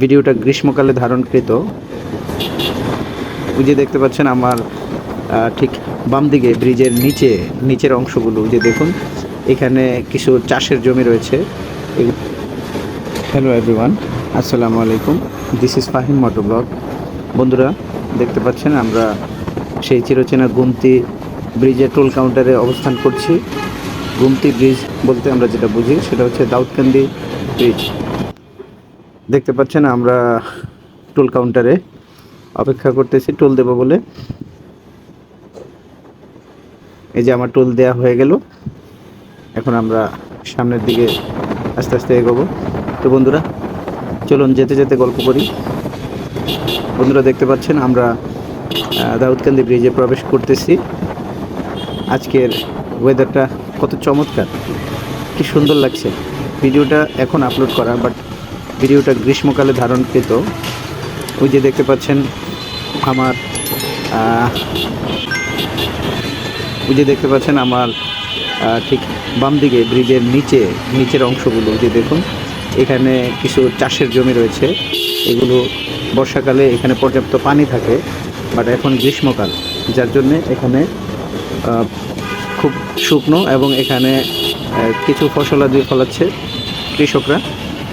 ভিডিওটা গ্রীষ্মকালে ধারণকৃত। ওই যে দেখতে পাচ্ছেন আমার ঠিক বাম দিকে ব্রিজের নিচের অংশগুলো যে দেখুন, এখানে কিছু চাষের জমি রয়েছে। হ্যালো এভরিওয়ান, আসসালামু আলাইকুম। This is Fahim moto vlog. বন্ধুরা দেখতে পাচ্ছেন আমরা সেই চিরচেনা গুমতি ব্রিজের টোল কাউন্টারে অবস্থান করছি। গুমতি ব্রিজ বলতে আমরা যেটা বুঝি সেটা হচ্ছে দাউদকান্দি ব্রিজ। দেখতে পাচ্ছেন আমরা টোল কাউন্টারে অপেক্ষা করতেছি টোল দেব বলে। এই যে আমার টোল দেয়া হয়ে গেল, এখন আমরা সামনের দিকে আস্তে আস্তে এগোবো। তো বন্ধুরা চলুন যেতে যেতে গল্প করি। বন্ধুরা দেখতে পাচ্ছেন আমরা দাউদকান্দি ব্রিজে প্রবেশ করতেছি। আজকের ওয়েদারটা কত চমৎকার, কি সুন্দর লাগছে। ভিডিওটা এখন আপলোড করা, বাট ভিডিওটা গ্রীষ্মকালে ধারণকৃত। ওই যে দেখতে পাচ্ছেন আমার ঠিক বাম দিকে ব্রিজের নিচের অংশগুলো যে দেখুন, এখানে কিছু চাষের জমি রয়েছে। এগুলো বর্ষাকালে এখানে পর্যাপ্ত পানি থাকে, বাট এখন গ্রীষ্মকাল, যার জন্যে এখানে খুব শুকনো এবং এখানে কিছু ফসলাদি ফলাচ্ছে কৃষকরা,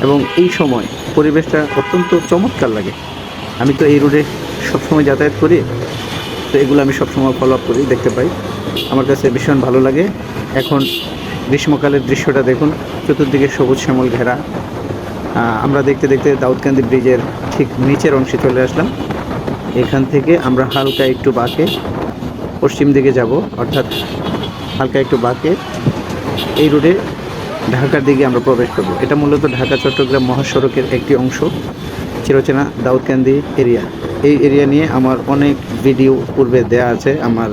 এবং এই সময় পরিবেশটা অত্যন্ত চমৎকার লাগে। আমি তো এই রোডে সবসময় যাতায়াত করি, তো এগুলো আমি সবসময় ফলো আপ করি, দেখতে পাই, আমার কাছে ভীষণ ভালো লাগে। এখন গ্রীষ্মকালের দৃশ্যটা দেখুন, চতুর্দিকে সবুজ শ্যামল ঘেরা। আমরা দেখতে দেখতে দাউদকান্দি ব্রিজের ঠিক নিচের অংশে চলে আসলাম। এখান থেকে আমরা হালকা একটু বাঁকে পশ্চিম দিকে যাব, অর্থাৎ হালকা একটু বাঁকে এই রোডে ঢাকার দিকে আমরা প্রবেশ করব। এটা মূলত ঢাকা চট্টগ্রাম মহাসড়কের একটি অংশ, চিরচেনা দাউদকান্দি এরিয়া। এই এরিয়া নিয়ে আমার অনেক ভিডিও পূর্বে দেয়া আছে, আমার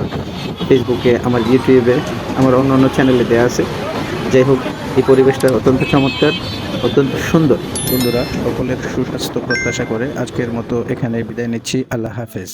ফেসবুকে, আমার ইউটিউবে, আমার অন্যান্য চ্যানেলে দেয়া আছে। যাই হোক, এই পরিবেশটা অত্যন্ত চমৎকার, অত্যন্ত সুন্দর। বন্ধুরা সকলের সুস্বাস্থ্য প্রত্যাশা করে আজকের মতো এখানে বিদায় নিচ্ছি। আল্লাহ হাফেজ।